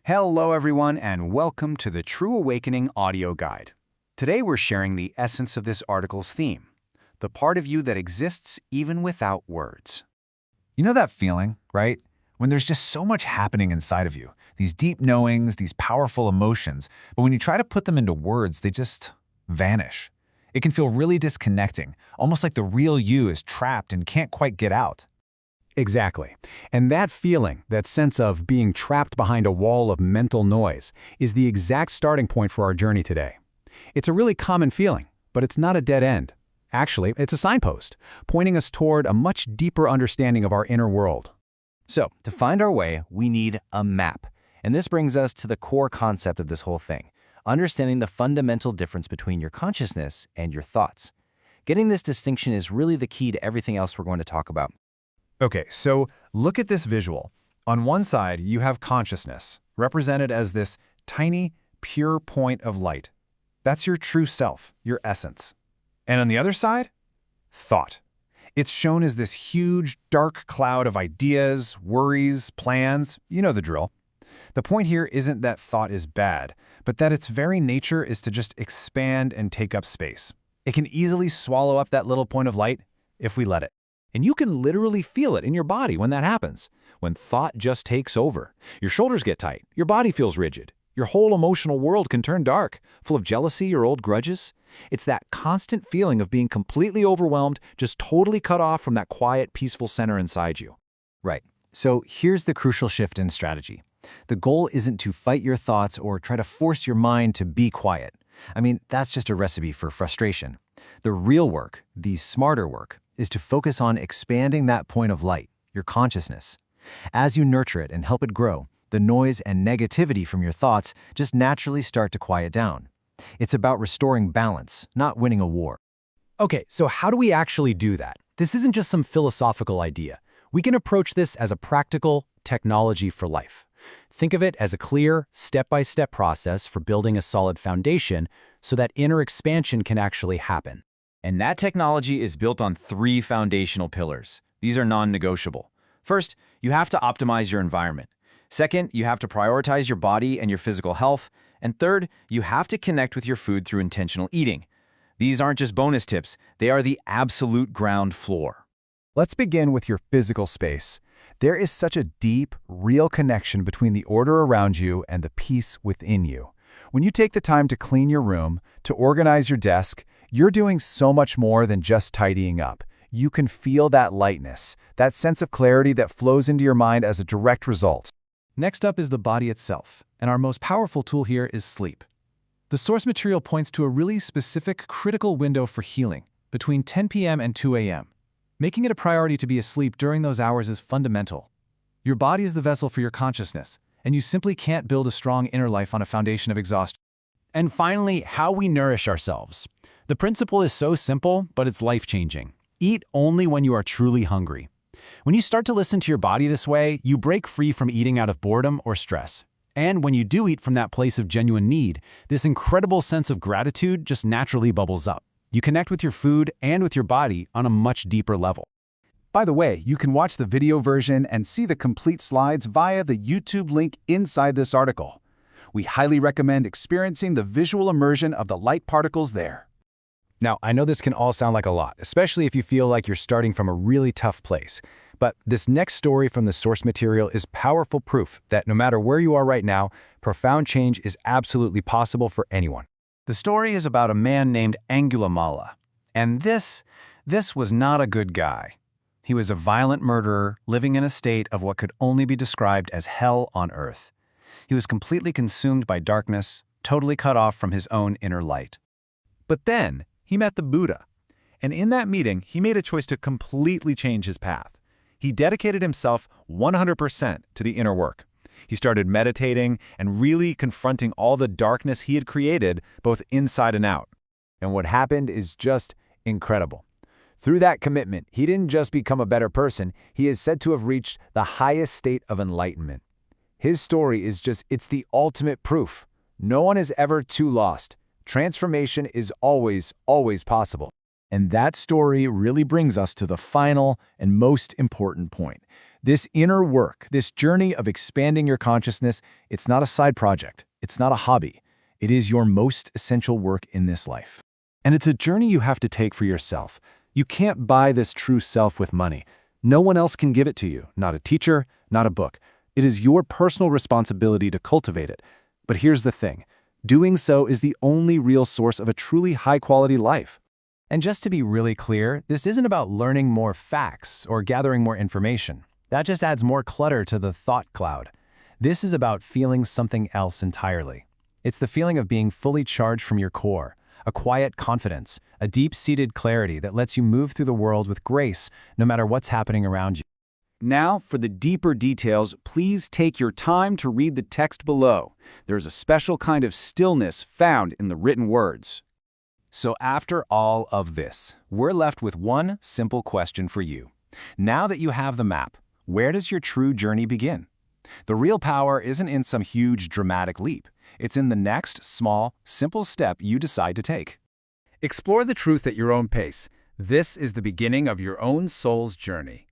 Hello everyone and welcome to the True Awakening audio guide. Today we're sharing the essence of this article's theme, the part of you that exists even without words. You know that feeling, right? When there's just so much happening inside of you, these deep knowings, these powerful emotions, but when you try to put them into words, they just vanish. It can feel really disconnecting, almost like the real you is trapped and can't quite get out. Exactly. And that feeling, that sense of being trapped behind a wall of mental noise, is the exact starting point for our journey today. It's a really common feeling, but it's not a dead end. Actually, it's a signpost, pointing us toward a much deeper understanding of our inner world. So, to find our way, we need a map. And this brings us to the core concept of this whole thing, understanding the fundamental difference between your consciousness and your thoughts. Getting this distinction is really the key to everything else we're going to talk about. Okay, so look at this visual. On one side, you have consciousness, represented as this tiny, pure point of light. That's your true self, your essence. And on the other side, thought. It's shown as this huge, dark cloud of ideas, worries, plans. You know the drill. The point here isn't that thought is bad, but that its very nature is to just expand and take up space. It can easily swallow up that little point of light if we let it. And you can literally feel it in your body when that happens. When thought just takes over. Your shoulders get tight. Your body feels rigid. Your whole emotional world can turn dark, full of jealousy or old grudges. It's that constant feeling of being completely overwhelmed, just totally cut off from that quiet, peaceful center inside you. Right. So here's the crucial shift in strategy. The goal isn't to fight your thoughts or try to force your mind to be quiet. I mean, that's just a recipe for frustration. The real work, the smarter work, is to focus on expanding that point of light, your consciousness. As you nurture it and help it grow, the noise and negativity from your thoughts just naturally start to quiet down. It's about restoring balance, not winning a war. Okay, so how do we actually do that? This isn't just some philosophical idea. We can approach this as a practical technology for life. Think of it as a clear, step-by-step process for building a solid foundation so that inner expansion can actually happen. And that technology is built on 3 foundational pillars. These are non-negotiable. First, you have to optimize your environment. Second, you have to prioritize your body and your physical health. And third, you have to connect with your food through intentional eating. These aren't just bonus tips, they are the absolute ground floor. Let's begin with your physical space. There is such a deep, real connection between the order around you and the peace within you. When you take the time to clean your room, to organize your desk, you're doing so much more than just tidying up. You can feel that lightness, that sense of clarity that flows into your mind as a direct result. Next up is the body itself, and our most powerful tool here is sleep. The source material points to a really specific, critical window for healing, between 10 p.m. and 2 a.m. Making it a priority to be asleep during those hours is fundamental. Your body is the vessel for your consciousness, and you simply can't build a strong inner life on a foundation of exhaustion. And finally, how we nourish ourselves. The principle is so simple, but it's life-changing. Eat only when you are truly hungry. When you start to listen to your body this way, you break free from eating out of boredom or stress. And when you do eat from that place of genuine need, this incredible sense of gratitude just naturally bubbles up. You connect with your food and with your body on a much deeper level. By the way, you can watch the video version and see the complete slides via the YouTube link inside this article. We highly recommend experiencing the visual immersion of the light particles there. Now, I know this can all sound like a lot, especially if you feel like you're starting from a really tough place. But this next story from the source material is powerful proof that no matter where you are right now, profound change is absolutely possible for anyone. The story is about a man named Angulimala. And this was not a good guy. He was a violent murderer living in a state of what could only be described as hell on earth. He was completely consumed by darkness, totally cut off from his own inner light. But then, he met the Buddha. And in that meeting, he made a choice to completely change his path. He dedicated himself 100% to the inner work. He started meditating and really confronting all the darkness he had created, both inside and out. And what happened is just incredible. Through that commitment, he didn't just become a better person, he is said to have reached the highest state of enlightenment. His story is it's the ultimate proof. No one is ever too lost. Transformation is always, always possible. And that story really brings us to the final and most important point. This inner work, this journey of expanding your consciousness, it's not a side project. It's not a hobby. It is your most essential work in this life. And it's a journey you have to take for yourself. You can't buy this true self with money. No one else can give it to you, not a teacher, not a book. It is your personal responsibility to cultivate it. But here's the thing. Doing so is the only real source of a truly high-quality life. And just to be really clear, this isn't about learning more facts or gathering more information. That just adds more clutter to the thought cloud. This is about feeling something else entirely. It's the feeling of being fully charged from your core, a quiet confidence, a deep-seated clarity that lets you move through the world with grace no matter what's happening around you. Now, for the deeper details, please take your time to read the text below. There's a special kind of stillness found in the written words. So after all of this, we're left with one simple question for you. Now that you have the map, where does your true journey begin? The real power isn't in some huge dramatic leap. It's in the next small, simple step you decide to take. Explore the truth at your own pace. This is the beginning of your own soul's journey.